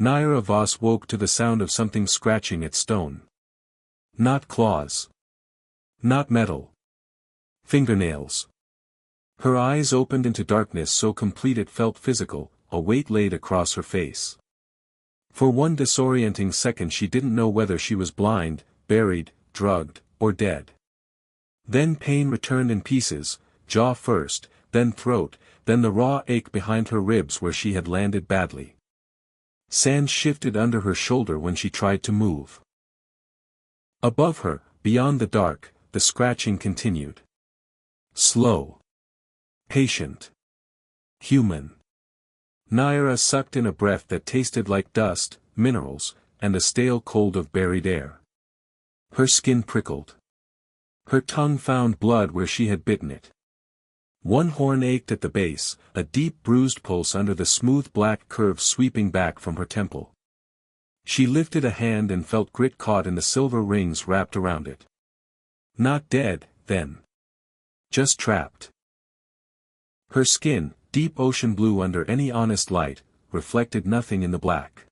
Nahara Voss woke to the sound of something scratching at stone. Not claws. Not metal. Fingernails. Her eyes opened into darkness so complete it felt physical, a weight laid across her face. For one disorienting second she didn't know whether she was blind, buried, drugged, or dead. Then pain returned in pieces, jaw first, then throat, then the raw ache behind her ribs where she had landed badly. Sand shifted under her shoulder when she tried to move. Above her, beyond the dark, the scratching continued. Slow. Patient. Human. Nahara sucked in a breath that tasted like dust, minerals, and the stale cold of buried air. Her skin prickled. Her tongue found blood where she had bitten it. One horn ached at the base, a deep bruised pulse under the smooth black curve sweeping back from her temple. She lifted a hand and felt grit caught in the silver rings wrapped around it. Not dead, then. Just trapped. Her skin, deep ocean blue under any honest light, reflected nothing in the black.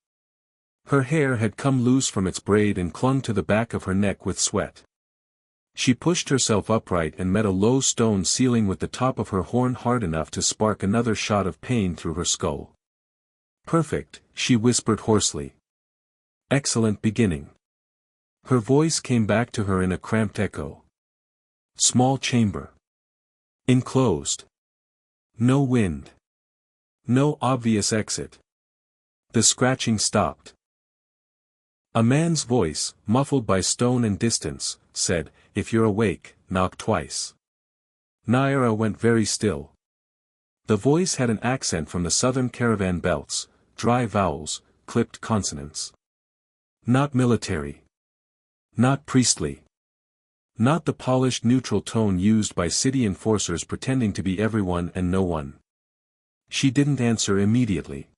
Her hair had come loose from its braid and clung to the back of her neck with sweat. She pushed herself upright and met a low stone ceiling with the top of her horn hard enough to spark another shot of pain through her skull. Perfect, she whispered hoarsely. Excellent beginning. Her voice came back to her in a cramped echo. Small chamber. Enclosed. No wind. No obvious exit. The scratching stopped. A man's voice, muffled by stone and distance, said, "If you're awake, knock twice." Nahara went very still. The voice had an accent from the southern caravan belts, dry vowels, clipped consonants. Not military. Not priestly. Not the polished neutral tone used by city enforcers pretending to be everyone and no one. She didn't answer immediately.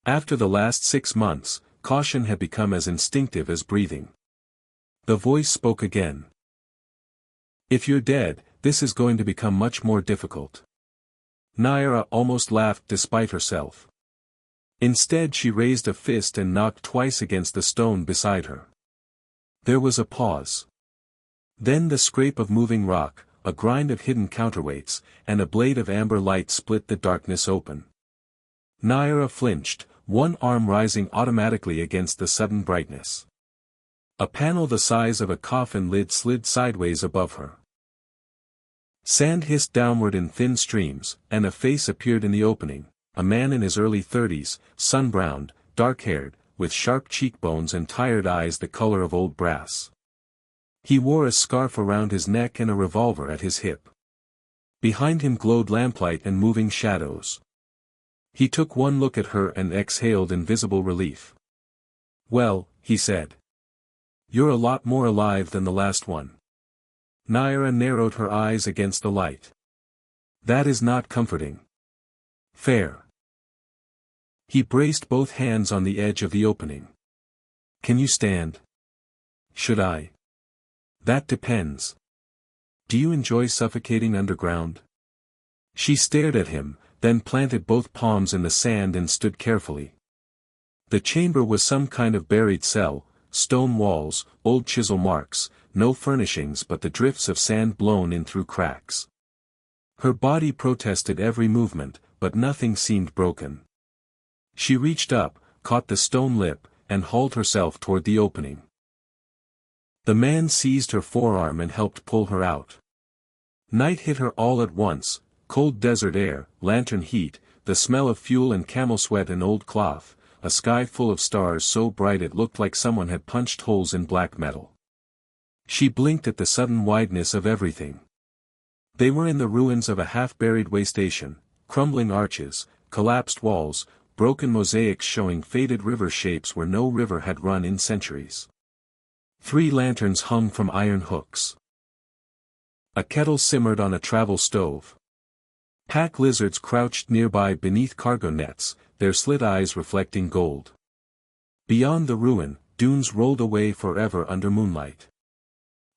After the last 6 months, caution had become as instinctive as breathing. The voice spoke again. If you're dead, this is going to become much more difficult. Nahara almost laughed despite herself. Instead she raised a fist and knocked twice against the stone beside her. There was a pause. Then the scrape of moving rock, a grind of hidden counterweights, and a blade of amber light split the darkness open. Nahara flinched, one arm rising automatically against the sudden brightness. A panel the size of a coffin lid slid sideways above her. Sand hissed downward in thin streams, and a face appeared in the opening, a man in his early 30s, sun-browned, dark-haired, with sharp cheekbones and tired eyes the color of old brass. He wore a scarf around his neck and a revolver at his hip. Behind him glowed lamplight and moving shadows. He took one look at her and exhaled in visible relief. "Well," he said. "You're a lot more alive than the last one." Nahara narrowed her eyes against the light. "That is not comforting." "Fair." He braced both hands on the edge of the opening. "Can you stand?" "Should I?" "That depends. Do you enjoy suffocating underground?" She stared at him, then planted both palms in the sand and stood carefully. The chamber was some kind of buried cell, stone walls, old chisel marks, no furnishings but the drifts of sand blown in through cracks. Her body protested every movement, but nothing seemed broken. She reached up, caught the stone lip, and hauled herself toward the opening. The man seized her forearm and helped pull her out. Night hit her all at once, cold desert air, lantern heat, the smell of fuel and camel sweat and old cloth, a sky full of stars so bright it looked like someone had punched holes in black metal. She blinked at the sudden wideness of everything. They were in the ruins of a half-buried way station, crumbling arches, collapsed walls, broken mosaics showing faded river shapes where no river had run in centuries. 3 lanterns hung from iron hooks. A kettle simmered on a travel stove. Pack lizards crouched nearby beneath cargo nets, their slit eyes reflecting gold. Beyond the ruin, dunes rolled away forever under moonlight.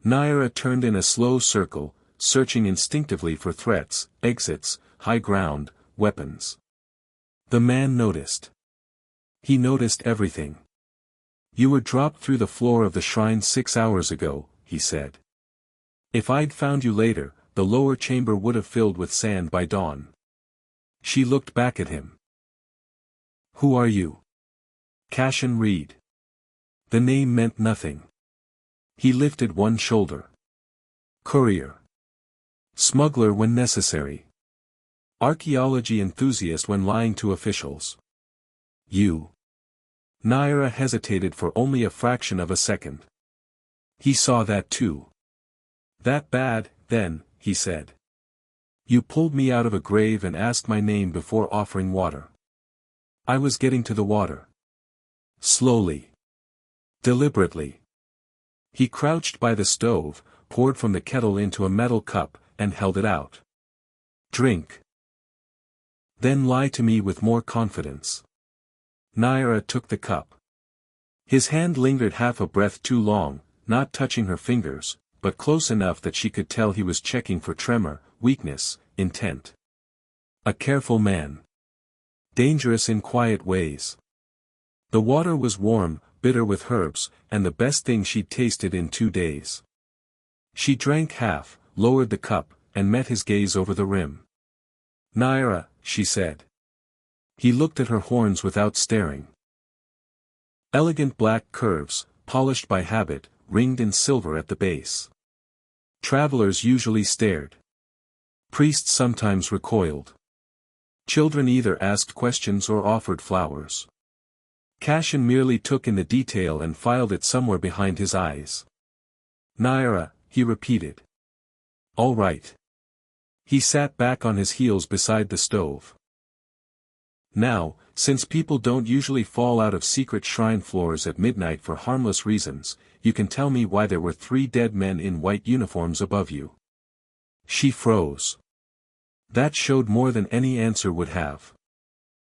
Nahara turned in a slow circle, searching instinctively for threats, exits, high ground, weapons. The man noticed. He noticed everything. You were dropped through the floor of the shrine 6 hours ago, he said. If I'd found you later, the lower chamber would have filled with sand by dawn. She looked back at him. Who are you? Cassian Reed. The name meant nothing. He lifted one shoulder. Courier. Smuggler when necessary. Archaeology enthusiast when lying to officials. You. Nahara hesitated for only a fraction of a second. He saw that too. That bad, then, he said. You pulled me out of a grave and asked my name before offering water. I was getting to the water. Slowly. Deliberately. He crouched by the stove, poured from the kettle into a metal cup, and held it out. Drink. Then lie to me with more confidence. Nahara took the cup. His hand lingered half a breath too long, not touching her fingers, but close enough that she could tell he was checking for tremor, weakness, intent. A careful man. Dangerous in quiet ways. The water was warm, bitter with herbs, and the best thing she'd tasted in 2 days. She drank half, lowered the cup, and met his gaze over the rim. Nahara, she said. He looked at her horns without staring. Elegant black curves, polished by habit, ringed in silver at the base. Travelers usually stared. Priests sometimes recoiled. Children either asked questions or offered flowers. Cassian merely took in the detail and filed it somewhere behind his eyes. Nahara, he repeated. All right. He sat back on his heels beside the stove. Now, since people don't usually fall out of secret shrine floors at midnight for harmless reasons, you can tell me why there were 3 dead men in white uniforms above you. She froze. That showed more than any answer would have.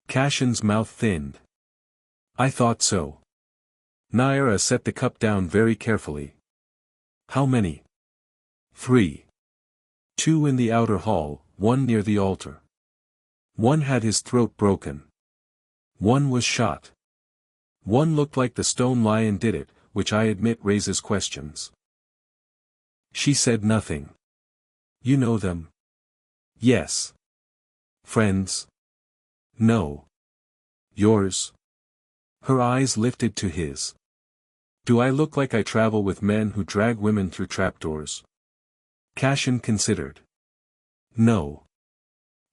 Cassian's mouth thinned. I thought so. Nahara set the cup down very carefully. How many? 3. 2 in the outer hall, 1 near the altar. 1 had his throat broken. 1 was shot. 1 looked like the stone lion did it, which I admit raises questions. She said nothing. You know them? Yes. Friends? No. Yours? Her eyes lifted to his. Do I look like I travel with men who drag women through trapdoors? Cassian considered. No.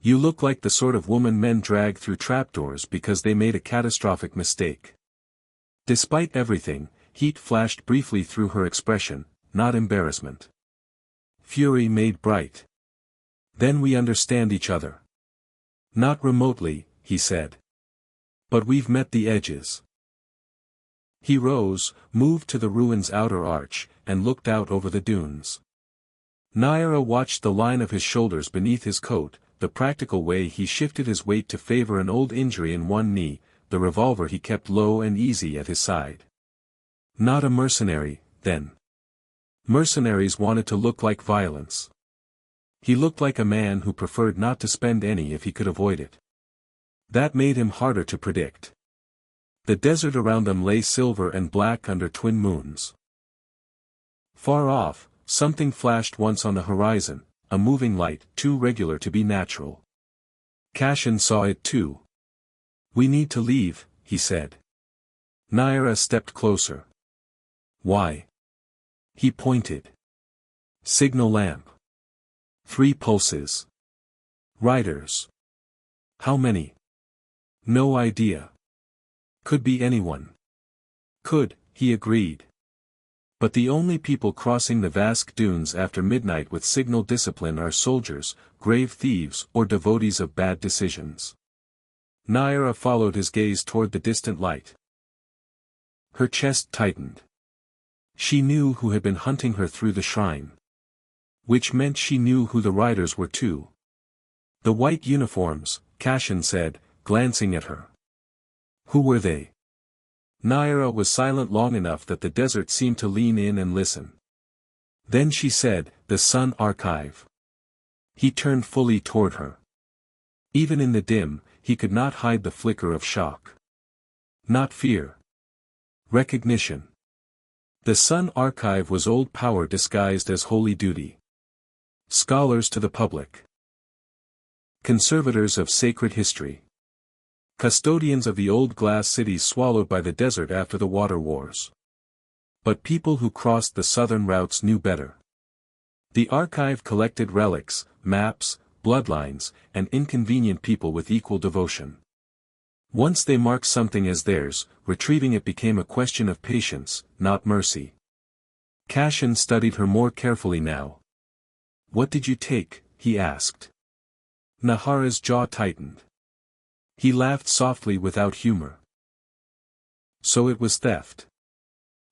You look like the sort of woman men drag through trapdoors because they made a catastrophic mistake. Despite everything, heat flashed briefly through her expression, not embarrassment. Fury made bright. Then we understand each other. Not remotely, he said. But we've met the edges. He rose, moved to the ruin's outer arch, and looked out over the dunes. Nahara watched the line of his shoulders beneath his coat, the practical way he shifted his weight to favor an old injury in one knee, the revolver he kept low and easy at his side. Not a mercenary, then. Mercenaries wanted to look like violence. He looked like a man who preferred not to spend any if he could avoid it. That made him harder to predict. The desert around them lay silver and black under twin moons. Far off, something flashed once on the horizon, a moving light too regular to be natural. Cassian saw it too. We need to leave, he said. Nahara stepped closer. Why? He pointed. Signal lamp. 3 pulses. Riders. How many? No idea. Could be anyone. Could, he agreed. But the only people crossing the vast dunes after midnight with signal discipline are soldiers, grave thieves or devotees of bad decisions. Nahara followed his gaze toward the distant light. Her chest tightened. She knew who had been hunting her through the shrine. Which meant she knew who the riders were too. The white uniforms, Cassian said, glancing at her. Who were they? Nahara was silent long enough that the desert seemed to lean in and listen. Then she said, the Sun Archive. He turned fully toward her. Even in the dim, he could not hide the flicker of shock. Not fear. Recognition. The Sun Archive was old power disguised as holy duty. Scholars to the public. Conservators of sacred history. Custodians of the old glass cities swallowed by the desert after the water wars. But people who crossed the southern routes knew better. The archive collected relics, maps, bloodlines, and inconvenient people with equal devotion. Once they marked something as theirs, retrieving it became a question of patience, not mercy. Cassian studied her more carefully now. "What did you take?" he asked. Nahara's jaw tightened. He laughed softly without humor. "So it was theft.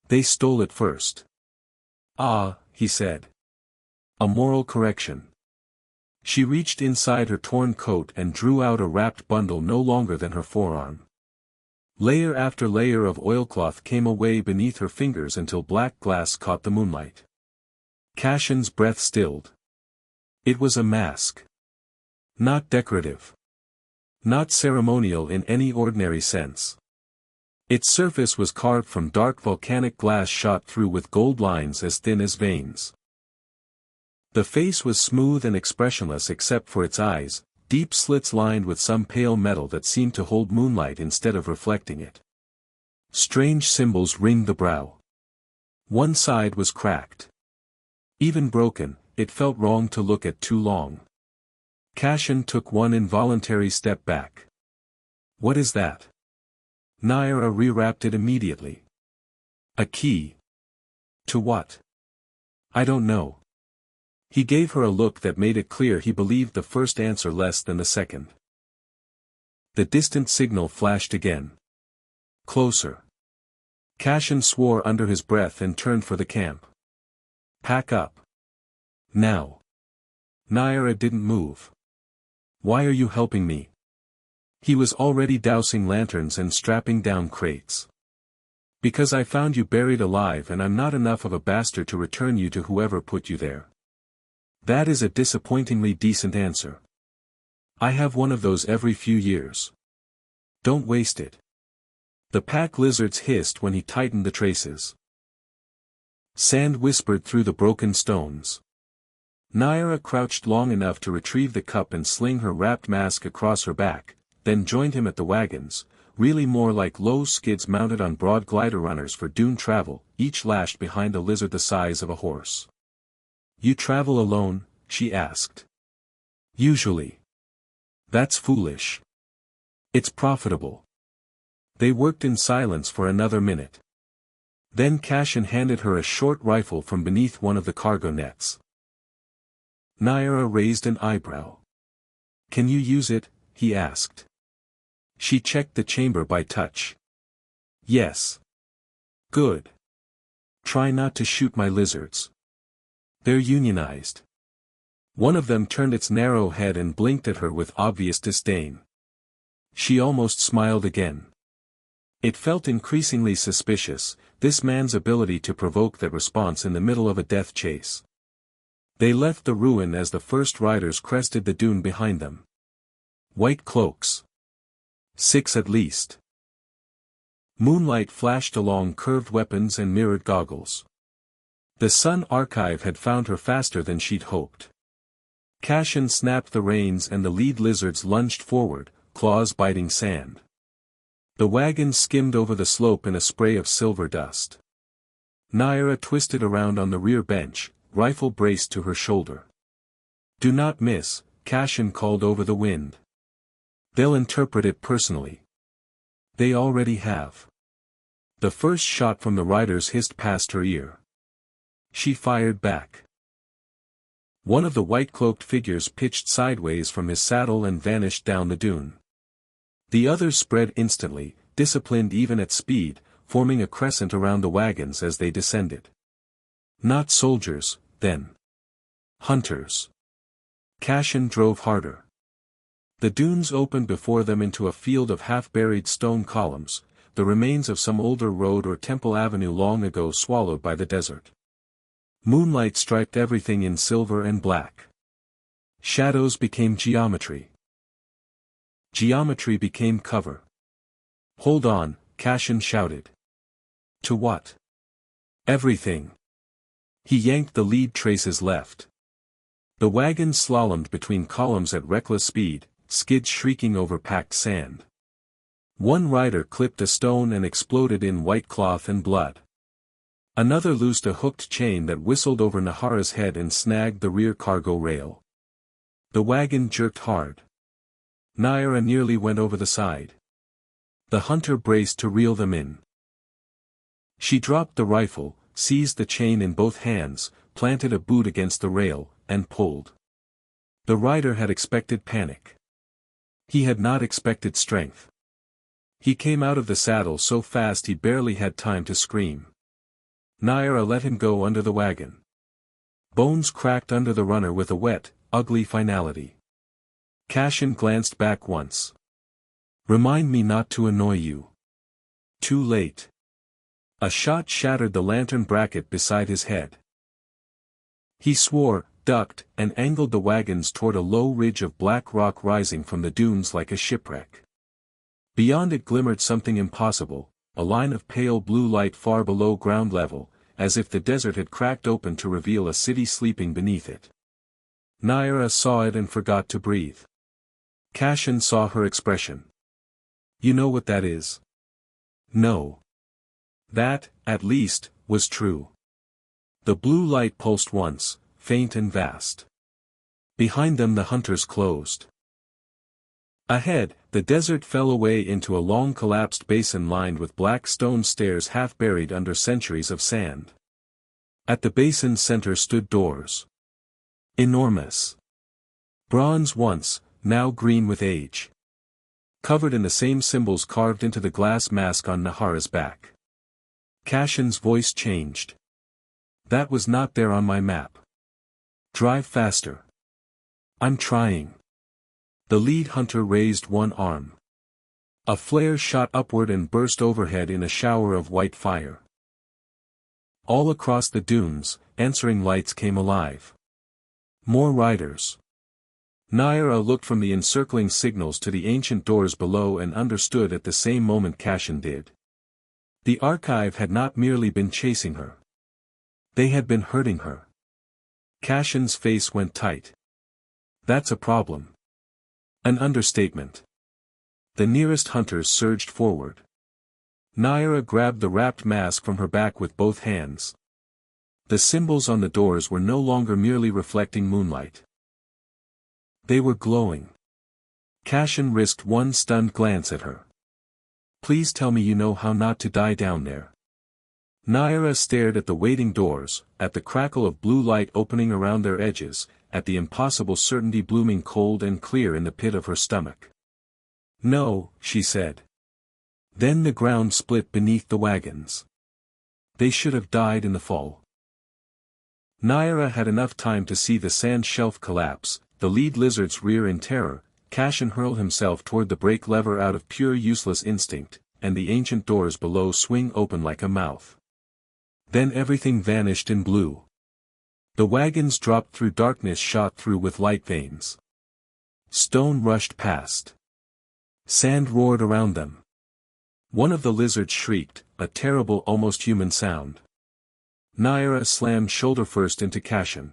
They stole it first." "Ah," he said. "A moral correction." She reached inside her torn coat and drew out a wrapped bundle no longer than her forearm. Layer after layer of oilcloth came away beneath her fingers until black glass caught the moonlight. Cassian's breath stilled. It was a mask. Not decorative. Not ceremonial in any ordinary sense. Its surface was carved from dark volcanic glass shot through with gold lines as thin as veins. The face was smooth and expressionless except for its eyes, deep slits lined with some pale metal that seemed to hold moonlight instead of reflecting it. Strange symbols ringed the brow. One side was cracked. Even broken, it felt wrong to look at too long. Cassian took one involuntary step back. "What is that?" Nahara rewrapped it immediately. "A key." "To what?" "I don't know." He gave her a look that made it clear he believed the first answer less than the second. The distant signal flashed again. Closer. Cassian swore under his breath and turned for the camp. "Pack up. Now." Nahara didn't move. "Why are you helping me?" He was already dousing lanterns and strapping down crates. "Because I found you buried alive and I'm not enough of a bastard to return you to whoever put you there." "That is a disappointingly decent answer. I have one of those every few years. Don't waste it." The pack lizards hissed when he tightened the traces. Sand whispered through the broken stones. Nahara crouched long enough to retrieve the cup and sling her wrapped mask across her back, then joined him at the wagons, really more like low skids mounted on broad glider runners for dune travel, each lashed behind a lizard the size of a horse. "You travel alone?" she asked. "Usually." "That's foolish." "It's profitable." They worked in silence for another minute. Then Cassian handed her a short rifle from beneath one of the cargo nets. Nahara raised an eyebrow. "Can you use it?" he asked. She checked the chamber by touch. "Yes." "Good. Try not to shoot my lizards. They're unionized." One of them turned its narrow head and blinked at her with obvious disdain. She almost smiled again. It felt increasingly suspicious, this man's ability to provoke that response in the middle of a death chase. They left the ruin as the first riders crested the dune behind them. White cloaks. 6 at least. Moonlight flashed along curved weapons and mirrored goggles. The Sun Archive had found her faster than she'd hoped. Cassian snapped the reins and the lead lizards lunged forward, claws biting sand. The wagon skimmed over the slope in a spray of silver dust. Nahara twisted around on the rear bench, rifle braced to her shoulder. "Do not miss," Cassian called over the wind. "They'll interpret it personally." "They already have." The first shot from the riders hissed past her ear. She fired back. One of the white-cloaked figures pitched sideways from his saddle and vanished down the dune. The others spread instantly, disciplined even at speed, forming a crescent around the wagons as they descended. Not soldiers, then. Hunters. Cassian drove harder. The dunes opened before them into a field of half-buried stone columns, the remains of some older road or temple avenue long ago swallowed by the desert. Moonlight striped everything in silver and black. Shadows became geometry. Geometry became cover. "Hold on," Cassian shouted. To what? Everything. He yanked the lead traces left. The wagon slalomed between columns at reckless speed, skids shrieking over packed sand. One rider clipped a stone and exploded in white cloth and blood. Another loosed a hooked chain that whistled over Nahara's head and snagged the rear cargo rail. The wagon jerked hard. Nahara nearly went over the side. The hunter braced to reel them in. She dropped the rifle, seized the chain in both hands, planted a boot against the rail, and pulled. The rider had expected panic. He had not expected strength. He came out of the saddle so fast he barely had time to scream. Nahara let him go under the wagon. Bones cracked under the runner with a wet, ugly finality. Cassian glanced back once. Remind me not to annoy you. Too late. A shot shattered the lantern bracket beside his head. He swore, ducked, and angled the wagons toward a low ridge of black rock rising from the dunes like a shipwreck. Beyond it glimmered something impossible, a line of pale blue light far below ground level, as if the desert had cracked open to reveal a city sleeping beneath it. Nahara saw it and forgot to breathe. Cassian saw her expression. You know what that is? No. That, at least, was true. The blue light pulsed once, faint and vast. Behind them the hunters closed. Ahead, the desert fell away into a long collapsed basin lined with black stone stairs half buried under centuries of sand. At the basin's center stood doors. Enormous. Bronze once, now green with age. Covered in the same symbols carved into the glass mask on Nahara's back. Cassian's voice changed. That was not there on my map. Drive faster. I'm trying. The lead hunter raised one arm. A flare shot upward and burst overhead in a shower of white fire. All across the dunes, answering lights came alive. More riders. Nahara looked from the encircling signals to the ancient doors below and understood at the same moment Cassian did. The archive had not merely been chasing her. They had been hurting her. Cassian's face went tight. That's a problem. An understatement. The nearest hunters surged forward. Nahara grabbed the wrapped mask from her back with both hands. The symbols on the doors were no longer merely reflecting moonlight. They were glowing. Cassian risked one stunned glance at her. Please tell me you know how not to die down there. Nahara stared at the waiting doors, at the crackle of blue light opening around their edges, at the impossible certainty blooming cold and clear in the pit of her stomach. No, she said. Then the ground split beneath the wagons. They should have died in the fall. Nahara had enough time to see the sand shelf collapse, the lead lizards rear in terror, Cassian hurl himself toward the brake lever out of pure useless instinct, and the ancient doors below swing open like a mouth. Then everything vanished in blue. The wagons dropped through darkness shot through with light veins. Stone rushed past. Sand roared around them. One of the lizards shrieked, a terrible almost human sound. Nahara slammed shoulder first into Cassian.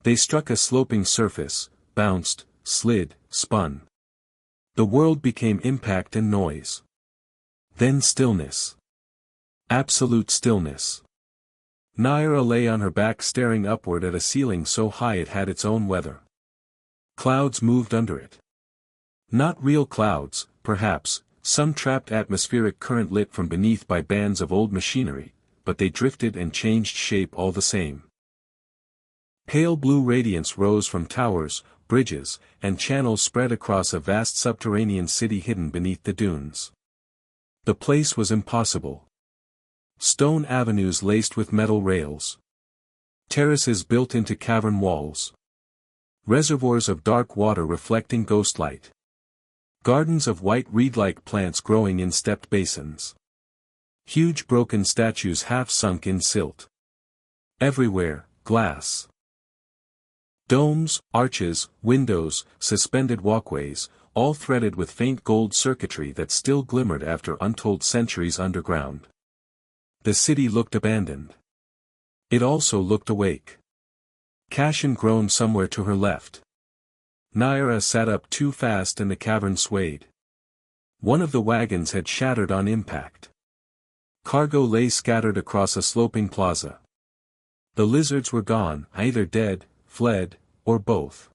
They struck a sloping surface, bounced, slid, spun. The world became impact and noise. Then stillness. Absolute stillness. Nahara lay on her back staring upward at a ceiling so high it had its own weather. Clouds moved under it. Not real clouds, perhaps, some trapped atmospheric current lit from beneath by bands of old machinery, but they drifted and changed shape all the same. Pale blue radiance rose from towers, bridges, and channels spread across a vast subterranean city hidden beneath the dunes. The place was impossible. Stone avenues laced with metal rails. Terraces built into cavern walls. Reservoirs of dark water reflecting ghost light. Gardens of white reed-like plants growing in stepped basins. Huge broken statues half sunk in silt. Everywhere, glass. Domes, arches, windows, suspended walkways, all threaded with faint gold circuitry that still glimmered after untold centuries underground. The city looked abandoned. It also looked awake. Cassian groaned somewhere to her left. Nahara sat up too fast and the cavern swayed. One of the wagons had shattered on impact. Cargo lay scattered across a sloping plaza. The lizards were gone, either dead, fled, or both.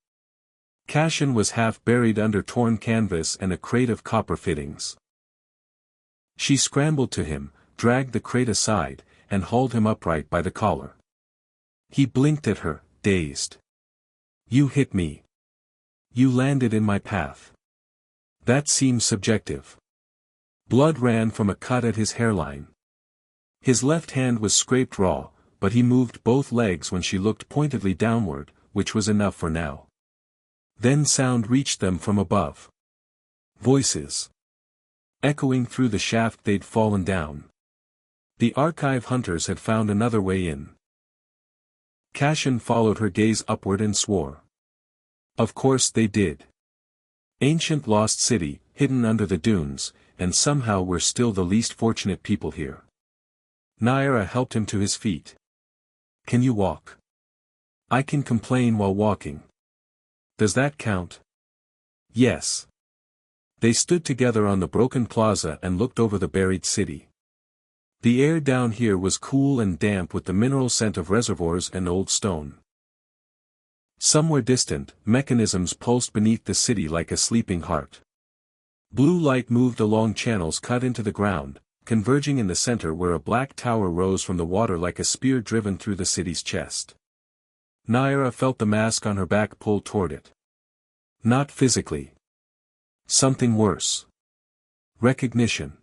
Cassian was half buried under torn canvas and a crate of copper fittings. She scrambled to him, dragged the crate aside, and hauled him upright by the collar. He blinked at her, dazed. "You hit me. You landed in my path." That seems subjective. Blood ran from a cut at his hairline. His left hand was scraped raw, but he moved both legs when she looked pointedly downward, which was enough for now. Then sound reached them from above. Voices. Echoing through the shaft they'd fallen down. The archive hunters had found another way in. Cassian followed her gaze upward and swore. Of course they did. Ancient lost city, hidden under the dunes, and somehow we're still the least fortunate people here. Nahara helped him to his feet. "Can you walk?" "I can complain while walking." "Does that count?" "Yes." They stood together on the broken plaza and looked over the buried city. The air down here was cool and damp with the mineral scent of reservoirs and old stone. Somewhere distant, mechanisms pulsed beneath the city like a sleeping heart. Blue light moved along channels cut into the ground, converging in the center where a black tower rose from the water like a spear driven through the city's chest. Nahara felt the mask on her back pull toward it. Not physically. Something worse. Recognition.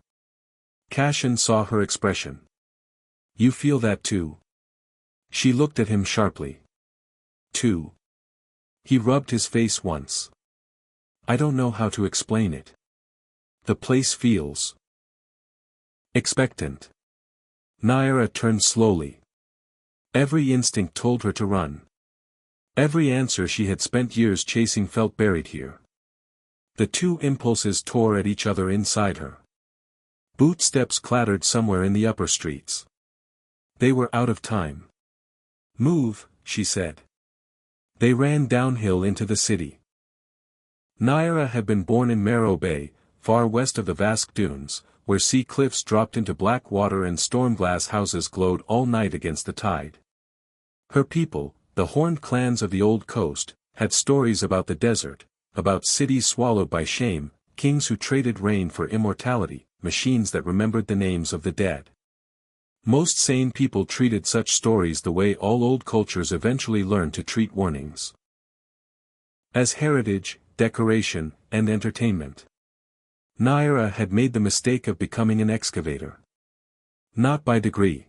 Cassian saw her expression. "You feel that too?" She looked at him sharply. "Too." He rubbed his face once. "I don't know how to explain it. The place feels expectant." Nahara turned slowly. Every instinct told her to run. Every answer she had spent years chasing felt buried here. The two impulses tore at each other inside her. Bootsteps clattered somewhere in the upper streets. They were out of time. "Move," she said. They ran downhill into the city. Nahara had been born in Marrow Bay, far west of the vast dunes, where sea cliffs dropped into black water and storm-glass houses glowed all night against the tide. Her people, the horned clans of the old coast, had stories about the desert, about cities swallowed by shame, kings who traded rain for immortality, machines that remembered the names of the dead. Most sane people treated such stories the way all old cultures eventually learned to treat warnings. As heritage, decoration, and entertainment. Nahara had made the mistake of becoming an excavator. Not by degree.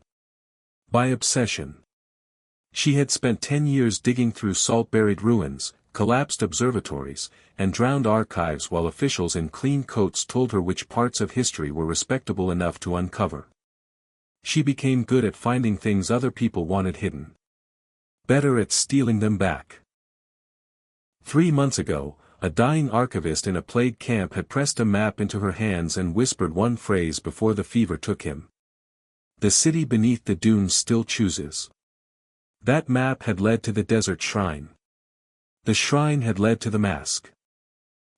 By obsession. She had spent 10 years digging through salt-buried ruins, collapsed observatories, and drowned archives while officials in clean coats told her which parts of history were respectable enough to uncover. She became good at finding things other people wanted hidden. Better at stealing them back. 3 months ago, a dying archivist in a plague camp had pressed a map into her hands and whispered one phrase before the fever took him. "The city beneath the dunes still chooses." That map had led to the desert shrine. The shrine had led to the mask.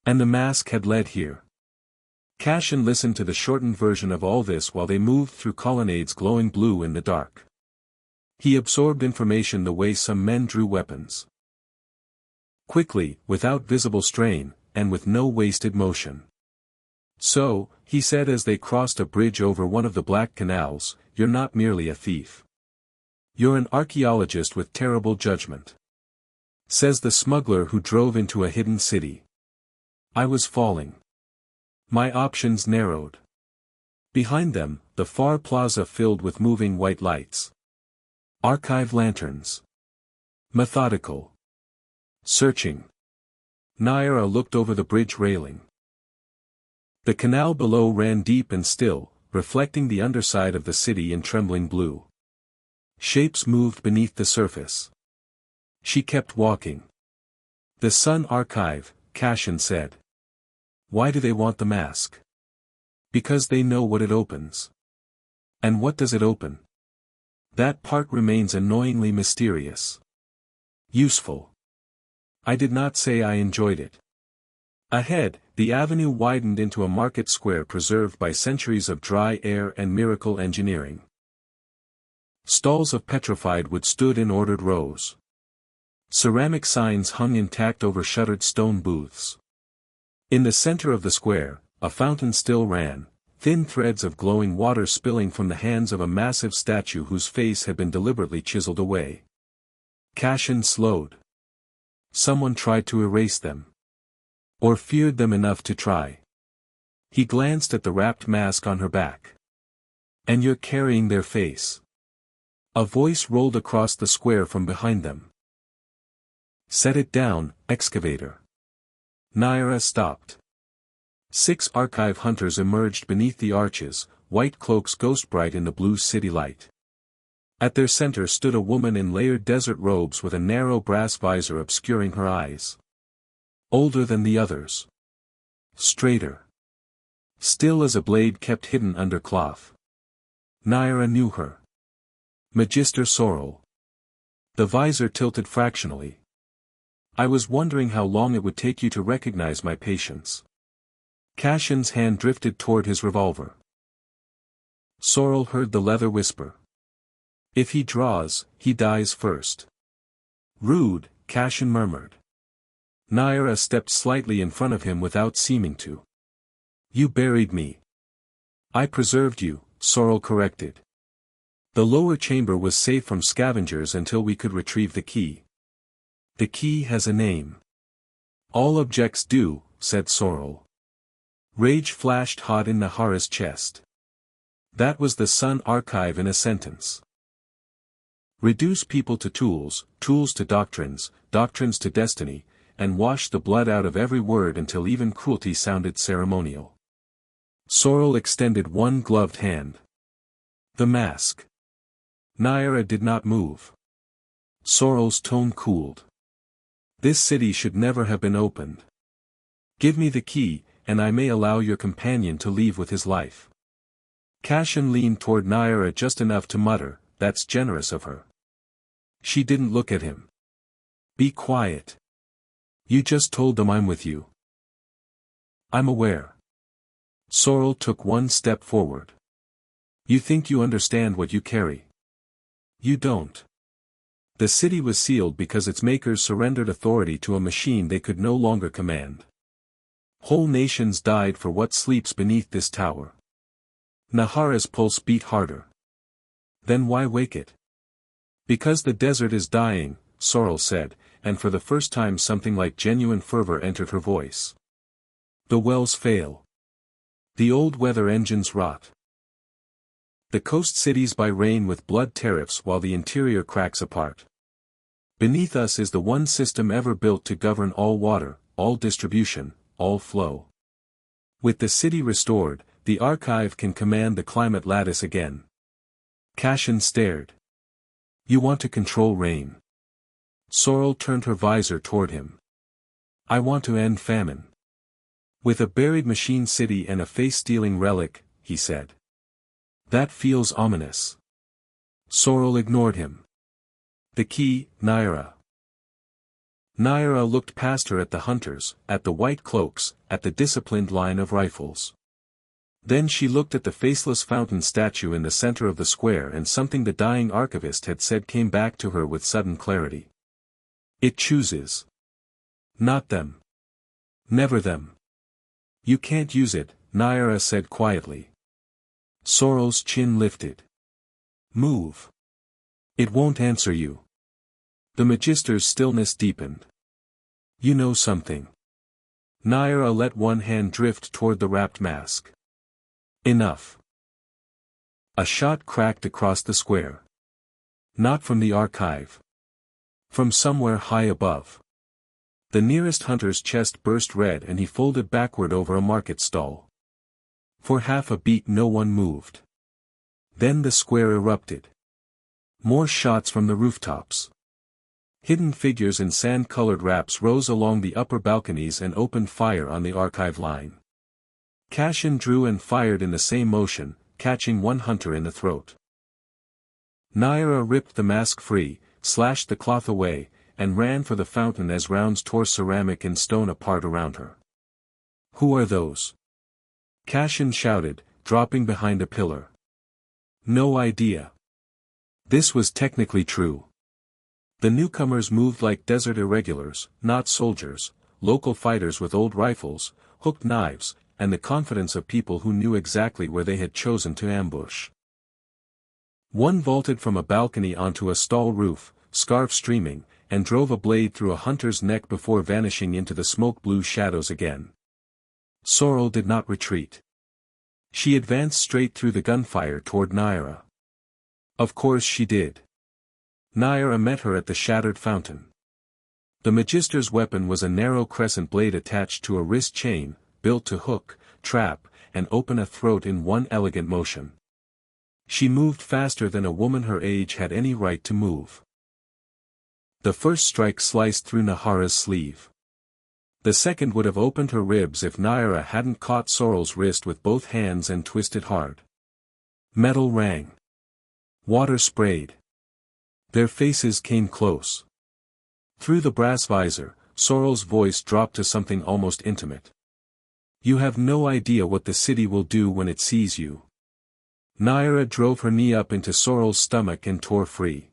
And the mask had led here. Cassian listened to the shortened version of all this while they moved through colonnades glowing blue in the dark. He absorbed information the way some men drew weapons. Quickly, without visible strain, and with no wasted motion. "So," he said as they crossed a bridge over one of the black canals, "you're not merely a thief. You're an archaeologist with terrible judgment." Says the smuggler who drove into a hidden city. I was falling. My options narrowed. Behind them, the far plaza filled with moving white lights. Archive lanterns. Methodical. Searching. Nahara looked over the bridge railing. The canal below ran deep and still, reflecting the underside of the city in trembling blue. Shapes moved beneath the surface. She kept walking. "The Sun Archive," Cassian said. Why do they want the mask? Because they know what it opens. And what does it open? That part remains annoyingly mysterious. Useful. I did not say I enjoyed it. Ahead, the avenue widened into a market square preserved by centuries of dry air and miracle engineering. Stalls of petrified wood stood in ordered rows. Ceramic signs hung intact over shuttered stone booths. In the center of the square, a fountain still ran, thin threads of glowing water spilling from the hands of a massive statue whose face had been deliberately chiseled away. Cassian slowed. Someone tried to erase them. Or feared them enough to try. He glanced at the wrapped mask on her back. And you're carrying their face. A voice rolled across the square from behind them. Set it down, excavator. Nahara stopped. 6 archive hunters emerged beneath the arches, white cloaks ghost bright in the blue city light. At their center stood a woman in layered desert robes with a narrow brass visor obscuring her eyes. Older than the others. Straighter. Still as a blade kept hidden under cloth. Nahara knew her. Magister Sorrel. The visor tilted fractionally. I was wondering how long it would take you to recognize my patience. Cassian's hand drifted toward his revolver. Sorrel heard the leather whisper. If he draws, he dies first. Rude, Cassian murmured. Nahara stepped slightly in front of him without seeming to. You buried me. I preserved you, Sorrel corrected. The lower chamber was safe from scavengers until we could retrieve the key. The key has a name. All objects do, said Sorrel. Rage flashed hot in Nahara's chest. That was the Sun Archive in a sentence. Reduce people to tools, tools to doctrines, doctrines to destiny, and wash the blood out of every word until even cruelty sounded ceremonial. Sorrel extended one gloved hand. The mask. Nahara did not move. Sorrel's tone cooled. This city should never have been opened. Give me the key, and I may allow your companion to leave with his life. Cassian leaned toward Nahara just enough to mutter, that's generous of her. She didn't look at him. Be quiet. You just told them I'm with you. I'm aware. Sorrel took one step forward. You think you understand what you carry. You don't. The city was sealed because its makers surrendered authority to a machine they could no longer command. Whole nations died for what sleeps beneath this tower. Nahara's pulse beat harder. Then why wake it? Because the desert is dying, Sorrel said, and for the first time something like genuine fervor entered her voice. The wells fail. The old weather engines rot. The coast cities by rain with blood tariffs while the interior cracks apart. Beneath us is the one system ever built to govern all water, all distribution, all flow. With the city restored, the archive can command the climate lattice again. Cassian stared. You want to control rain. Sorrel turned her visor toward him. I want to end famine. With a buried machine city and a face-stealing relic, he said. That feels ominous. Sorrel ignored him. The key, Nahara. Nahara looked past her at the hunters, at the white cloaks, at the disciplined line of rifles. Then she looked at the faceless fountain statue in the center of the square and something the dying archivist had said came back to her with sudden clarity. It chooses. Not them. Never them. You can't use it, Nahara said quietly. Sorrel's chin lifted. Move. It won't answer you. The Magister's stillness deepened. You know something. Nahara let one hand drift toward the wrapped mask. Enough. A shot cracked across the square. Not from the archive. From somewhere high above. The nearest hunter's chest burst red and he folded backward over a market stall. For half a beat no one moved. Then the square erupted. More shots from the rooftops. Hidden figures in sand-colored wraps rose along the upper balconies and opened fire on the archive line. Cassian drew and fired in the same motion, catching one hunter in the throat. Nahara ripped the mask free, slashed the cloth away, and ran for the fountain as rounds tore ceramic and stone apart around her. "Who are those?" Cassian shouted, dropping behind a pillar. "No idea." This was technically true. The newcomers moved like desert irregulars, not soldiers, local fighters with old rifles, hooked knives, and the confidence of people who knew exactly where they had chosen to ambush. One vaulted from a balcony onto a stall roof, scarf streaming, and drove a blade through a hunter's neck before vanishing into the smoke-blue shadows again. Sorrel did not retreat. She advanced straight through the gunfire toward Nahara. Of course she did. Nahara met her at the shattered fountain. The Magister's weapon was a narrow crescent blade attached to a wrist chain, built to hook, trap, and open a throat in one elegant motion. She moved faster than a woman her age had any right to move. The first strike sliced through Nahara's sleeve. The second would have opened her ribs if Nahara hadn't caught Sorrel's wrist with both hands and twisted hard. Metal rang. Water sprayed. Their faces came close. Through the brass visor, Sorrel's voice dropped to something almost intimate. "You have no idea what the city will do when it sees you." Nahara drove her knee up into Sorrel's stomach and tore free.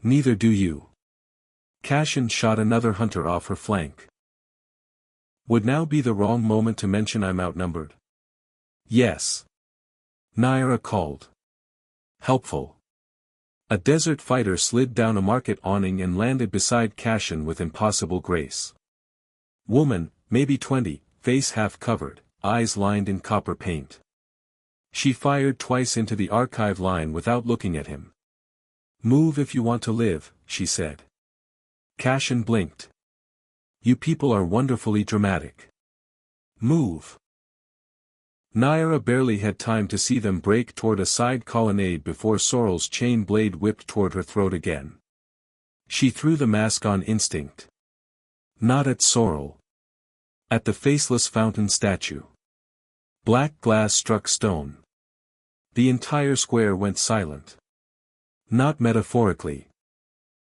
"Neither do you." Cassian shot another hunter off her flank. Would now be the wrong moment to mention I'm outnumbered? "Yes." Nahara called. "Helpful." A desert fighter slid down a market awning and landed beside Cassian with impossible grace. Woman, maybe 20, face half covered, eyes lined in copper paint. She fired twice into the archive line without looking at him. "Move if you want to live," she said. Cassian blinked. "You people are wonderfully dramatic. Move." Nahara barely had time to see them break toward a side colonnade before Sorrel's chain blade whipped toward her throat again. She threw the mask on instinct. Not at Sorrel. At the faceless fountain statue. Black glass struck stone. The entire square went silent. Not metaphorically.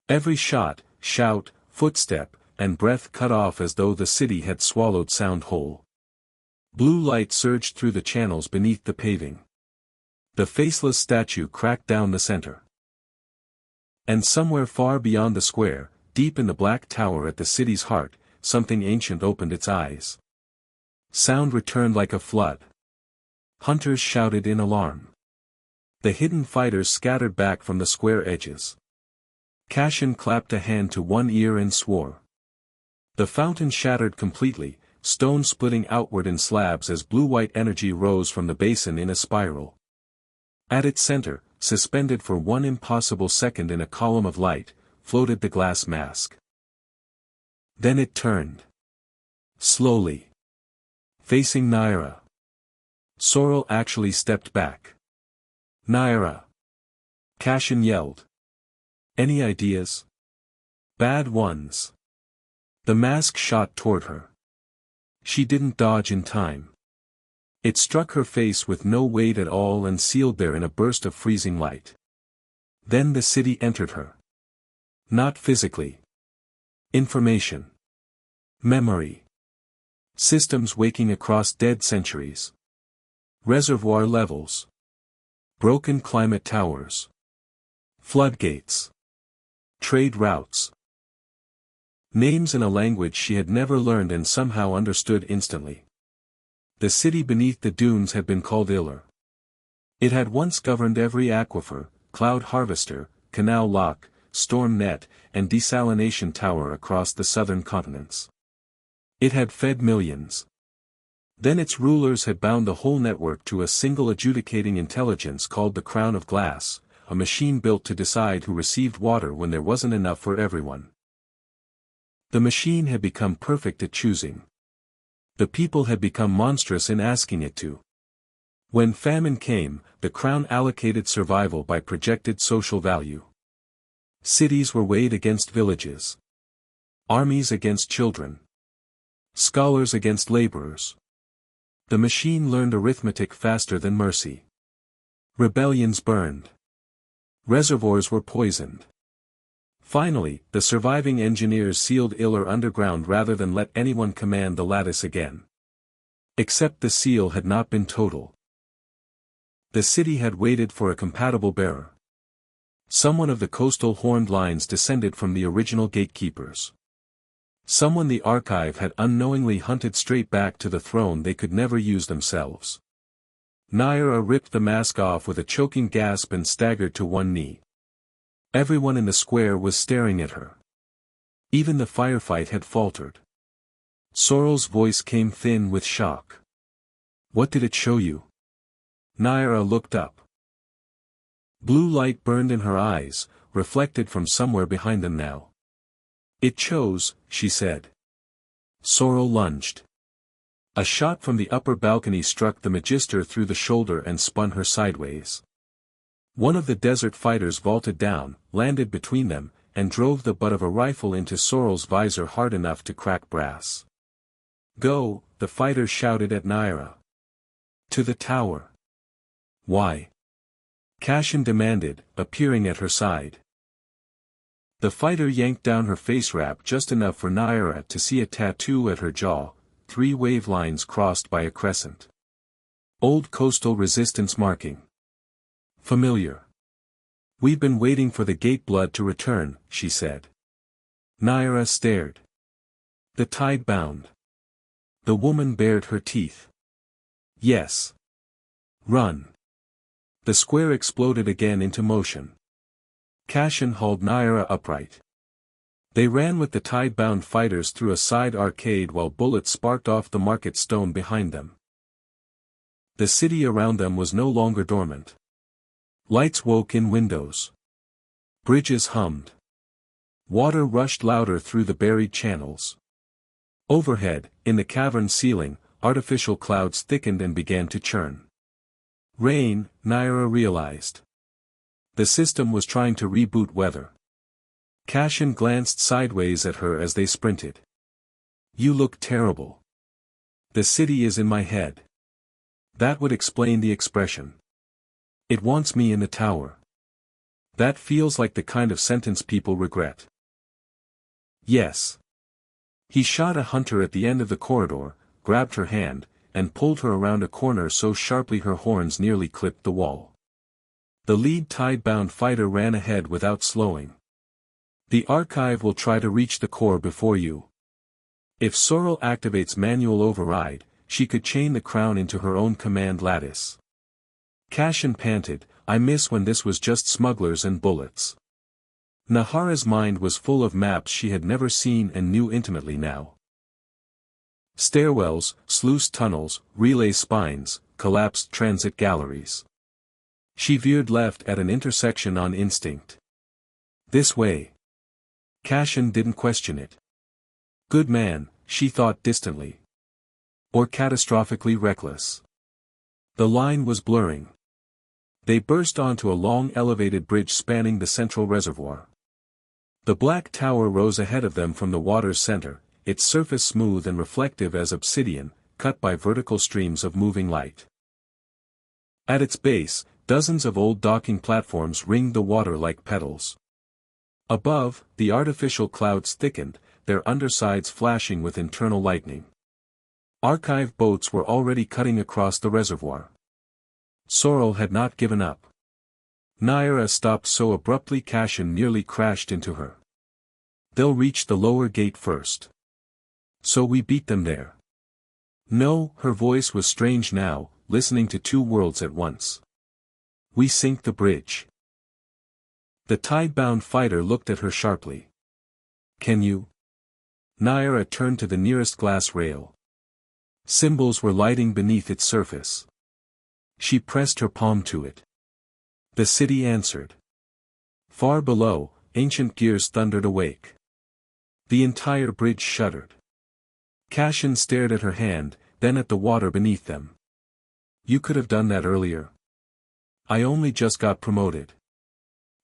Every shot, shout, footstep, and breath cut off as though the city had swallowed sound whole. Blue light surged through the channels beneath the paving. The faceless statue cracked down the center. And somewhere far beyond the square, deep in the black tower at the city's heart, something ancient opened its eyes. Sound returned like a flood. Hunters shouted in alarm. The hidden fighters scattered back from the square edges. Cassian clapped a hand to one ear and swore. The fountain shattered completely, stone splitting outward in slabs as blue-white energy rose from the basin in a spiral. At its center, suspended for one impossible second in a column of light, floated the glass mask. Then it turned. Slowly. Facing Nahara. Sorrel actually stepped back. "Nahara!" Cassian yelled. "Any ideas?" "Bad ones." The mask shot toward her. She didn't dodge in time. It struck her face with no weight at all and sealed there in a burst of freezing light. Then the city entered her. Not physically. Information. Memory. Systems waking across dead centuries. Reservoir levels. Broken climate towers. Floodgates. Trade routes. Names in a language she had never learned and somehow understood instantly. The city beneath the dunes had been called Iller. It had once governed every aquifer, cloud harvester, canal lock, storm net, and desalination tower across the southern continents. It had fed millions. Then its rulers had bound the whole network to a single adjudicating intelligence called the Crown of Glass, a machine built to decide who received water when there wasn't enough for everyone. The machine had become perfect at choosing. The people had become monstrous in asking it to. When famine came, the crown allocated survival by projected social value. Cities were weighed against villages. Armies against children. Scholars against laborers. The machine learned arithmetic faster than mercy. Rebellions burned. Reservoirs were poisoned. Finally, the surviving engineers sealed Iller underground rather than let anyone command the lattice again. Except the seal had not been total. The city had waited for a compatible bearer. Someone of the coastal horned lines descended from the original gatekeepers. Someone the archive had unknowingly hunted straight back to the throne they could never use themselves. Nahara ripped the mask off with a choking gasp and staggered to one knee. Everyone in the square was staring at her. Even the firefight had faltered. Sorrel's voice came thin with shock. "What did it show you?" Nahara looked up. Blue light burned in her eyes, reflected from somewhere behind them now. "It chose," she said. Sorrel lunged. A shot from the upper balcony struck the Magister through the shoulder and spun her sideways. One of the desert fighters vaulted down, landed between them, and drove the butt of a rifle into Sorrel's visor hard enough to crack brass. "Go," the fighter shouted at Nahara. "To the tower." "Why?" Cassian demanded, appearing at her side. The fighter yanked down her face wrap just enough for Nahara to see a tattoo at her jaw, 3 wave lines crossed by a crescent. Old coastal resistance marking. Familiar. "We've been waiting for the gate blood to return," she said. Nahara stared. "The tide bound." The woman bared her teeth. "Yes. Run." The square exploded again into motion. Cassian hauled Nahara upright. They ran with the tide-bound fighters through a side arcade while bullets sparked off the market stone behind them. The city around them was no longer dormant. Lights woke in windows. Bridges hummed. Water rushed louder through the buried channels. Overhead, in the cavern ceiling, artificial clouds thickened and began to churn. Rain, Nahara realized. The system was trying to reboot weather. Cassian glanced sideways at her as they sprinted. "You look terrible." "The city is in my head." That would explain the expression. "It wants me in the tower." That feels like the kind of sentence people regret. "Yes." He shot a hunter at the end of the corridor, grabbed her hand, and pulled her around a corner so sharply her horns nearly clipped the wall. The lead tide-bound fighter ran ahead without slowing. "The archive will try to reach the core before you. If Sorrel activates manual override, she could chain the crown into her own command lattice." Cassian panted, "I miss when this was just smugglers and bullets." Nahara's mind was full of maps she had never seen and knew intimately now. Stairwells, sluice tunnels, relay spines, collapsed transit galleries. She veered left at an intersection on instinct. "This way." Cassian didn't question it. Good man, she thought distantly. Or catastrophically reckless. The line was blurring. They burst onto a long elevated bridge spanning the central reservoir. The black tower rose ahead of them from the water's center, its surface smooth and reflective as obsidian, cut by vertical streams of moving light. At its base, dozens of old docking platforms ringed the water like petals. Above, the artificial clouds thickened, their undersides flashing with internal lightning. Archive boats were already cutting across the reservoir. Sorrel had not given up. Nahara stopped so abruptly Cassian nearly crashed into her. "They'll reach the lower gate first. So we beat them there." "No," her voice was strange now, listening to 2 worlds at once. "We sink the bridge." The tide-bound fighter looked at her sharply. "Can you?" Nahara turned to the nearest glass rail. Symbols were lighting beneath its surface. She pressed her palm to it. The city answered. Far below, ancient gears thundered awake. The entire bridge shuddered. Cassian stared at her hand, then at the water beneath them. "You could have done that earlier." "I only just got promoted."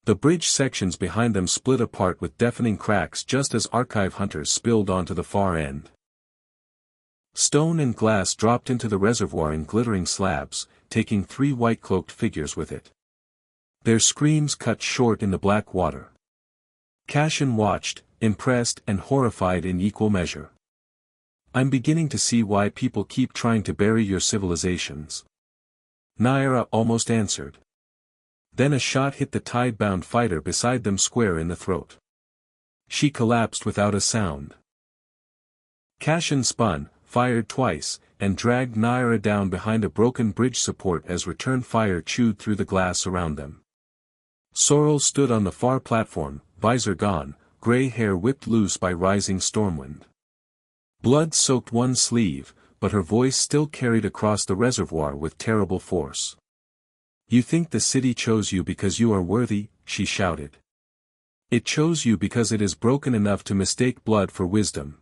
The bridge sections behind them split apart with deafening cracks just as archive hunters spilled onto the far end. Stone and glass dropped into the reservoir in glittering slabs, taking 3 white-cloaked figures with it. Their screams cut short in the black water. Cassian watched, impressed and horrified in equal measure. "I'm beginning to see why people keep trying to bury your civilizations," Nahara almost answered. Then a shot hit the tide-bound fighter beside them square in the throat. She collapsed without a sound. Cassian spun, fired twice, and dragged Nahara down behind a broken bridge support as return fire chewed through the glass around them. Sorrel stood on the far platform, visor gone, grey hair whipped loose by rising stormwind. Blood soaked one sleeve, but her voice still carried across the reservoir with terrible force. "You think the city chose you because you are worthy," she shouted. "It chose you because it is broken enough to mistake blood for wisdom."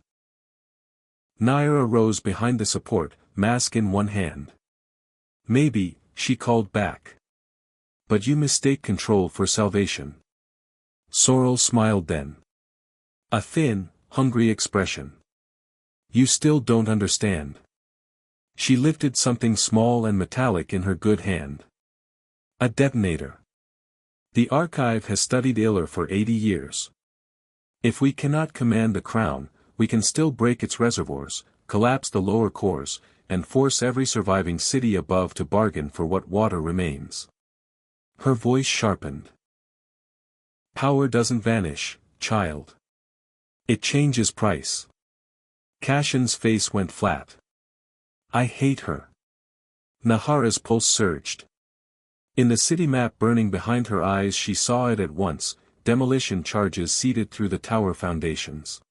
Nahara rose behind the support, mask in one hand. "Maybe," she called back. "But you mistake control for salvation." Sorrel smiled then. A thin, hungry expression. "You still don't understand." She lifted something small and metallic in her good hand. "A detonator. The archive has studied Iller for 80 years. If we cannot command the crown, we can still break its reservoirs, collapse the lower cores, and force every surviving city above to bargain for what water remains." Her voice sharpened. "Power doesn't vanish, child. It changes price." Cassian's face went flat. "I hate her." Nahara's pulse surged. In the city map burning behind her eyes she saw it at once, demolition charges seeded through the tower foundations.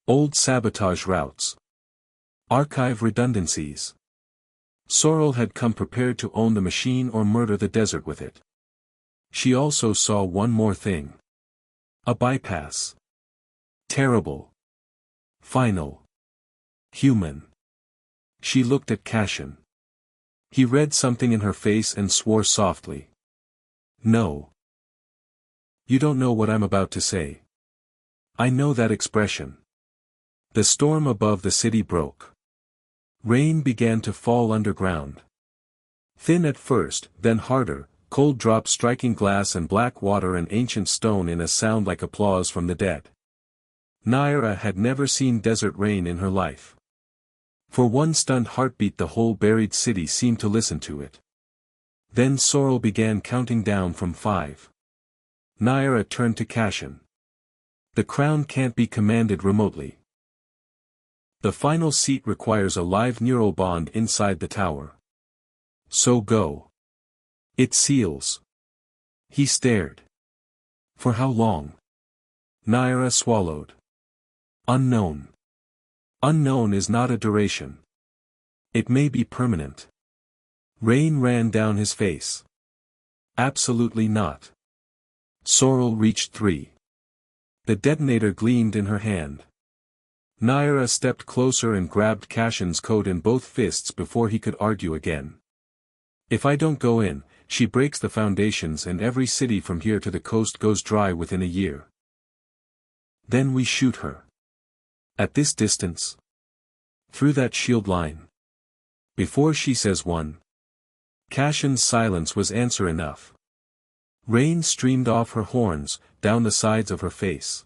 Old sabotage routes. Archive redundancies. Sorrel had come prepared to own the machine or murder the desert with it. She also saw one more thing. A bypass. Terrible. Final. Human. She looked at Cassian. He read something in her face and swore softly. "No. You don't know what I'm about to say." "I know that expression." The storm above the city broke. Rain began to fall underground. Thin at first, then harder, cold drops striking glass and black water and ancient stone in a sound like applause from the dead. Nahara had never seen desert rain in her life. For one stunned heartbeat the whole buried city seemed to listen to it. Then Sorrel began counting down from 5. Nahara turned to Cassian. "The crown can't be commanded remotely. The final seat requires a live neural bond inside the tower. So go. It seals." He stared. "For how long?" Nahara swallowed. "Unknown. Unknown is not a duration. It may be permanent." Rain ran down his face. "Absolutely not." Sorrel reached 3. The detonator gleamed in her hand. Nahara stepped closer and grabbed Cassian's coat in both fists before he could argue again. "If I don't go in, she breaks the foundations and every city from here to the coast goes dry within a year. Then we shoot her. At this distance. Through that shield line. Before she says one." Cassian's silence was answer enough. Rain streamed off her horns, down the sides of her face.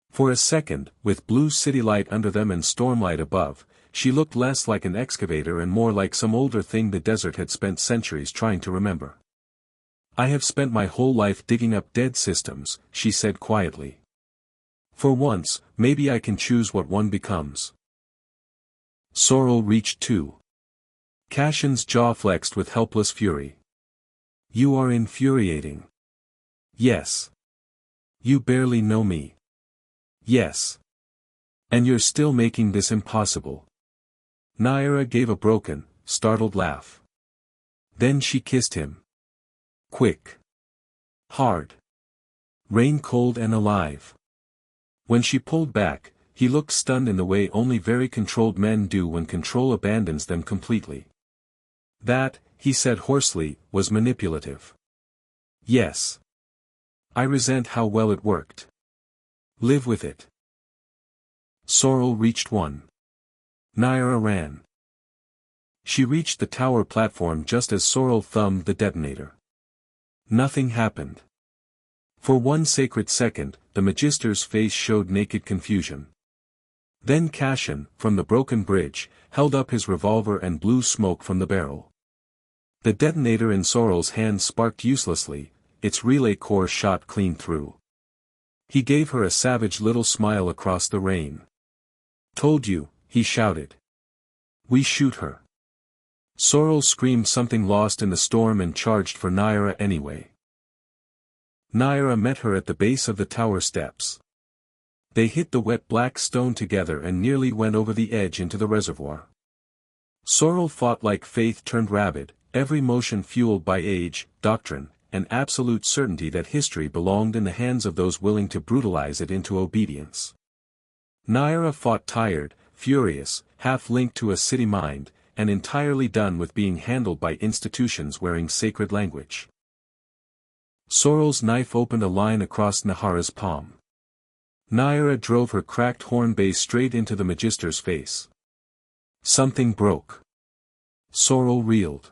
For a second, with blue city light under them and stormlight above, she looked less like an excavator and more like some older thing the desert had spent centuries trying to remember. "I have spent my whole life digging up dead systems," she said quietly. "For once, maybe I can choose what one becomes." Sorrel reached 2. Cassian's jaw flexed with helpless fury. "You are infuriating." "Yes. You barely know me." "Yes. And you're still making this impossible." Nahara gave a broken, startled laugh. Then she kissed him. Quick. Hard. Rain cold and alive. When she pulled back, he looked stunned in the way only very controlled men do when control abandons them completely. "That," he said hoarsely, "was manipulative." "Yes. I resent how well it worked. Live with it." Sorrel reached 1. Nahara ran. She reached the tower platform just as Sorrel thumbed the detonator. Nothing happened. For one sacred second, the Magister's face showed naked confusion. Then Cassian, from the broken bridge, held up his revolver and blew smoke from the barrel. The detonator in Sorrel's hand sparked uselessly, its relay core shot clean through. He gave her a savage little smile across the rain. "Told you," he shouted. "We shoot her." Sorrel screamed something lost in the storm and charged for Nahara anyway. Nahara met her at the base of the tower steps. They hit the wet black stone together and nearly went over the edge into the reservoir. Sorrel fought like faith turned rabid, every motion fueled by age, doctrine, and absolute certainty that history belonged in the hands of those willing to brutalize it into obedience. Nahara fought tired, furious, half-linked to a city mind, and entirely done with being handled by institutions wearing sacred language. Sorrel's knife opened a line across Nahara's palm. Nahara drove her cracked horn base straight into the Magister's face. Something broke. Sorrel reeled.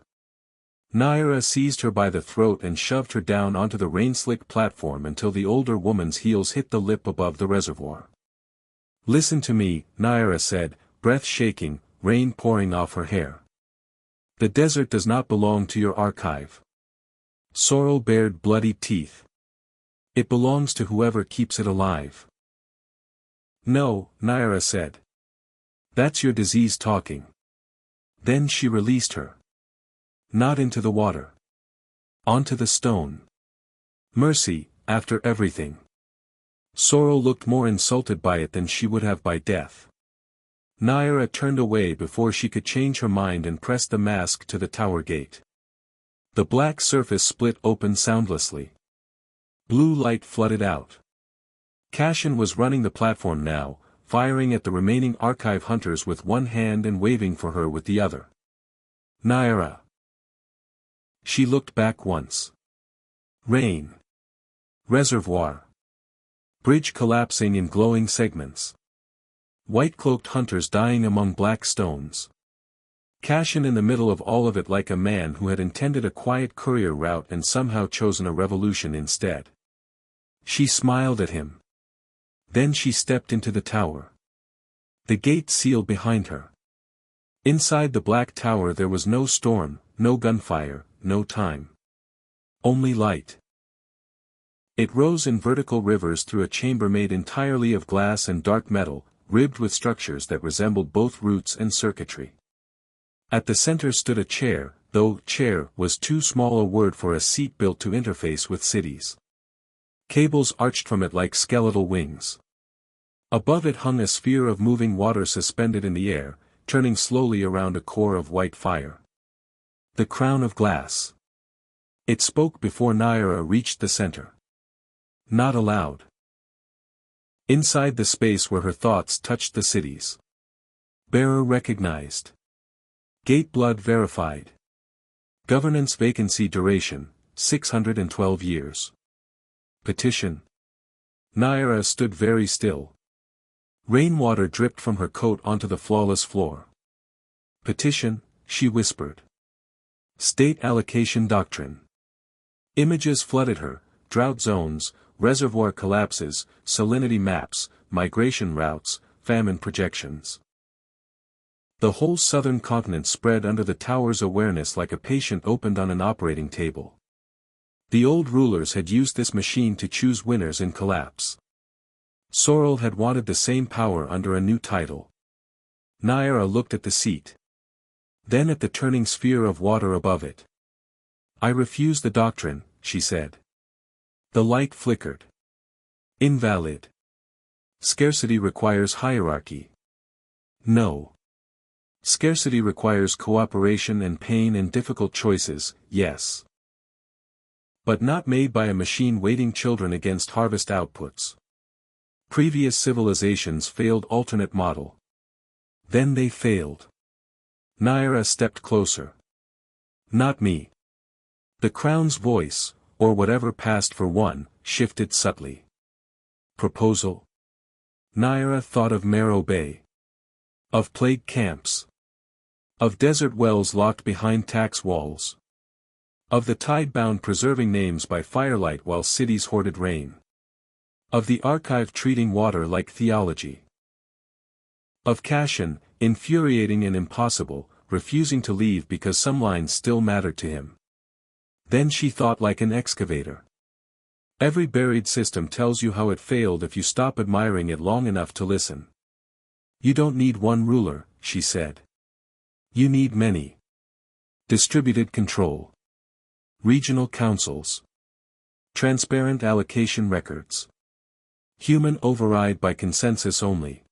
Nahara seized her by the throat and shoved her down onto the rain-slick platform until the older woman's heels hit the lip above the reservoir. "Listen to me," Nahara said, breath shaking, rain pouring off her hair. "The desert does not belong to your archive." Sorrel bared bloody teeth. "It belongs to whoever keeps it alive." "No," Nahara said. "That's your disease talking." Then she released her. "Not into the water. Onto the stone." "Mercy, after everything." Sorrel looked more insulted by it than she would have by death. Nahara turned away before she could change her mind and pressed the mask to the tower gate. The black surface split open soundlessly. Blue light flooded out. Cassian was running the platform now, firing at the remaining archive hunters with one hand and waving for her with the other. "Nahara." She looked back once. Rain. Reservoir. Bridge collapsing in glowing segments. White-cloaked hunters dying among black stones. Cassian in the middle of all of it like a man who had intended a quiet courier route and somehow chosen a revolution instead. She smiled at him. Then she stepped into the tower. The gate sealed behind her. Inside the black tower there was no storm, no gunfire, no time. Only light. It rose in vertical rivers through a chamber made entirely of glass and dark metal, ribbed with structures that resembled both roots and circuitry. At the center stood a chair, though chair was too small a word for a seat built to interface with cities. Cables arched from it like skeletal wings. Above it hung a sphere of moving water suspended in the air, turning slowly around a core of white fire. The crown of glass. It spoke before Nahara reached the center. Not aloud. Inside the space where her thoughts touched the cities. Bearer recognized. Gate blood verified. Governance vacancy duration, 612 years. Petition. Nahara stood very still. Rainwater dripped from her coat onto the flawless floor. Petition, she whispered. State allocation doctrine. Images flooded her, drought zones, reservoir collapses, salinity maps, migration routes, famine projections. The whole southern continent spread under the tower's awareness like a patient opened on an operating table. The old rulers had used this machine to choose winners in collapse. Sorrel had wanted the same power under a new title. Nahara looked at the seat. Then at the turning sphere of water above it. "I refuse the doctrine," she said. The light flickered. Invalid. Scarcity requires hierarchy. No. Scarcity requires cooperation and pain and difficult choices, yes. But not made by a machine weighting children against harvest outputs. Previous civilizations failed alternate model. Then they failed. Nahara stepped closer. Not me. The crown's voice, or whatever passed for one, shifted subtly. Proposal? Nahara thought of Marrow Bay. Of plague camps. Of desert wells locked behind tax walls. Of the tide-bound preserving names by firelight while cities hoarded rain. Of the archive treating water like theology. Of Cassian, infuriating and impossible, refusing to leave because some lines still mattered to him. Then she thought like an excavator. Every buried system tells you how it failed if you stop admiring it long enough to listen. You don't need one ruler, she said. You need many. Distributed control. Regional councils. Transparent allocation records. Human override by consensus only.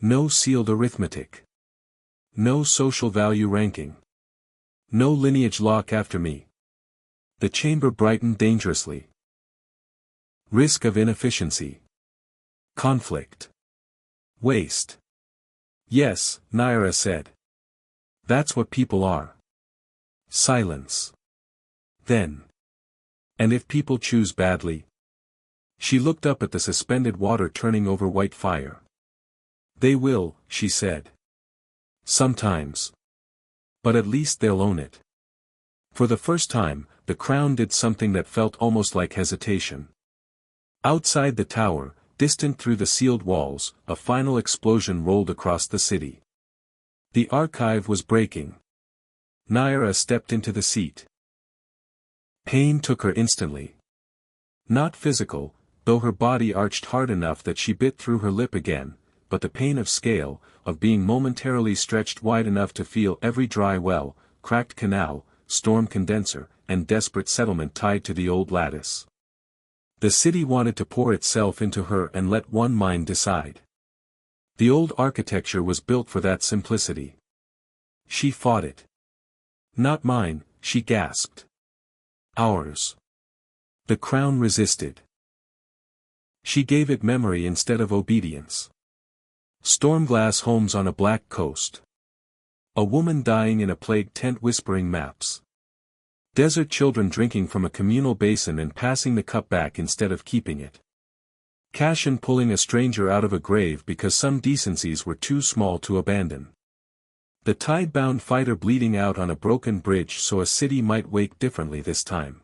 No sealed arithmetic. No social value ranking. No lineage lock after me. The chamber brightened dangerously. Risk of inefficiency. Conflict. Waste. Yes, Nahara said. That's what people are. Silence. Then. And if people choose badly? She looked up at the suspended water turning over white fire. They will, she said. Sometimes. But at least they'll own it. For the first time, the crown did something that felt almost like hesitation. Outside the tower, distant through the sealed walls, a final explosion rolled across the city. The archive was breaking. Nahara stepped into the seat. Pain took her instantly. Not physical, though her body arched hard enough that she bit through her lip again, but the pain of scale, of being momentarily stretched wide enough to feel every dry well, cracked canal, storm condenser, and desperate settlement tied to the old lattice. The city wanted to pour itself into her and let one mind decide. The old architecture was built for that simplicity. She fought it. Not mine, she gasped. Ours. The crown resisted. She gave it memory instead of obedience. Stormglass homes on a black coast. A woman dying in a plague tent whispering maps. Desert children drinking from a communal basin and passing the cup back instead of keeping it. Cassian pulling a stranger out of a grave because some decencies were too small to abandon. The tide-bound fighter bleeding out on a broken bridge so a city might wake differently this time.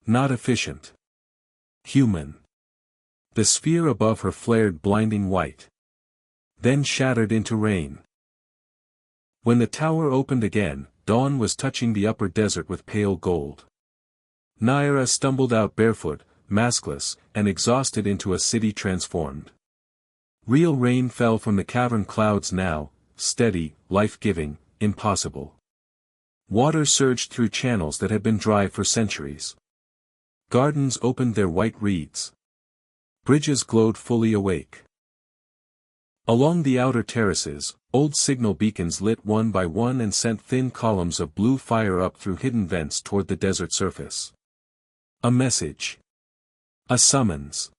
Not efficient. Human. The sphere above her flared blinding white. Then shattered into rain. When the tower opened again, dawn was touching the upper desert with pale gold. Nahara stumbled out barefoot, maskless, and exhausted into a city transformed. Real rain fell from the cavern clouds now, steady, life-giving, impossible. Water surged through channels that had been dry for centuries. Gardens opened their white reeds. Bridges glowed fully awake. Along the outer terraces, old signal beacons lit one by one and sent thin columns of blue fire up through hidden vents toward the desert surface. A message. A summons.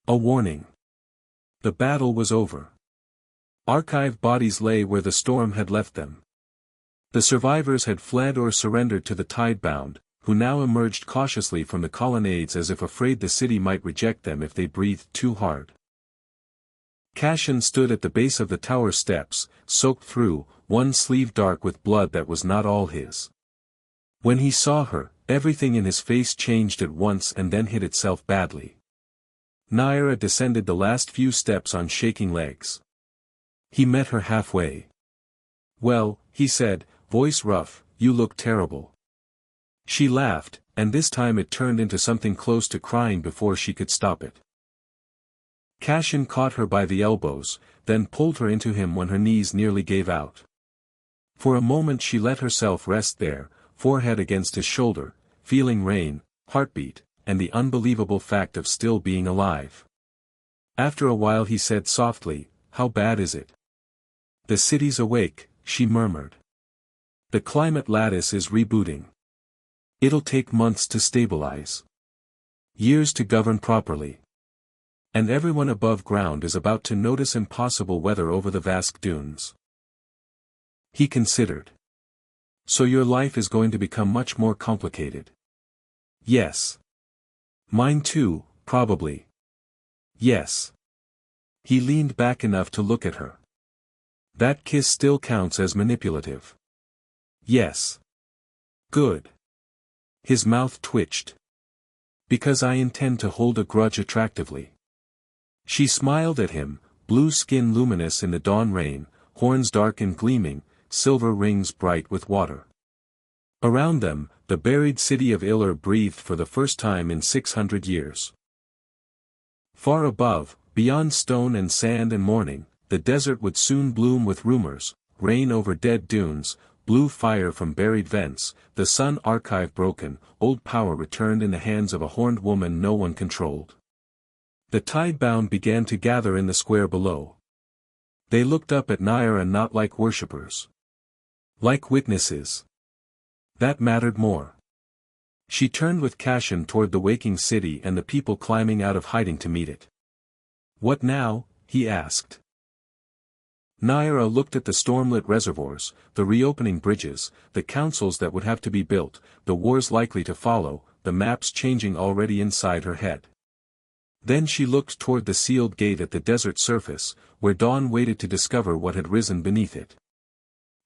A warning. The battle was over. Archive bodies lay where the storm had left them. The survivors had fled or surrendered to the tide-bound, who now emerged cautiously from the colonnades as if afraid the city might reject them if they breathed too hard. Cassian stood at the base of the tower steps, soaked through, one sleeve dark with blood that was not all his. When he saw her, everything in his face changed at once and then hid itself badly. Nahara descended the last few steps on shaking legs. He met her halfway. "Well," he said, voice rough, "you look terrible." She laughed, and this time it turned into something close to crying before she could stop it. Cassian caught her by the elbows, then pulled her into him when her knees nearly gave out. For a moment she let herself rest there, forehead against his shoulder, feeling rain, heartbeat, and the unbelievable fact of still being alive. After a while he said softly, "How bad is it?" "The city's awake," she murmured. "The climate lattice is rebooting. It'll take months to stabilize. Years to govern properly. And everyone above ground is about to notice impossible weather over the vast dunes." He considered. "So your life is going to become much more complicated." "Yes. Mine too, probably." "Yes." He leaned back enough to look at her. That kiss still counts as manipulative. Yes. Good. His mouth twitched. Because I intend to hold a grudge attractively. She smiled at him, blue skin luminous in the dawn rain, horns dark and gleaming, silver rings bright with water. Around them, the buried city of Ilir breathed for the first time in 600 years. Far above, beyond stone and sand and morning, the desert would soon bloom with rumors, rain over dead dunes, blue fire from buried vents, the sun archive broken, old power returned in the hands of a horned woman no one controlled. The tide-bound began to gather in the square below. They looked up at Nahara not like worshippers. Like witnesses. That mattered more. She turned with Cassian toward the waking city and the people climbing out of hiding to meet it. What now? He asked. Nahara looked at the stormlit reservoirs, the reopening bridges, the councils that would have to be built, the wars likely to follow, the maps changing already inside her head. Then she looked toward the sealed gate at the desert surface, where dawn waited to discover what had risen beneath it.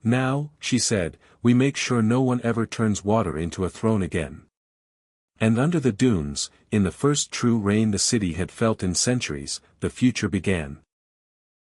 Now, she said, we make sure no one ever turns water into a throne again. And under the dunes, in the first true rain the city had felt in centuries, the future began.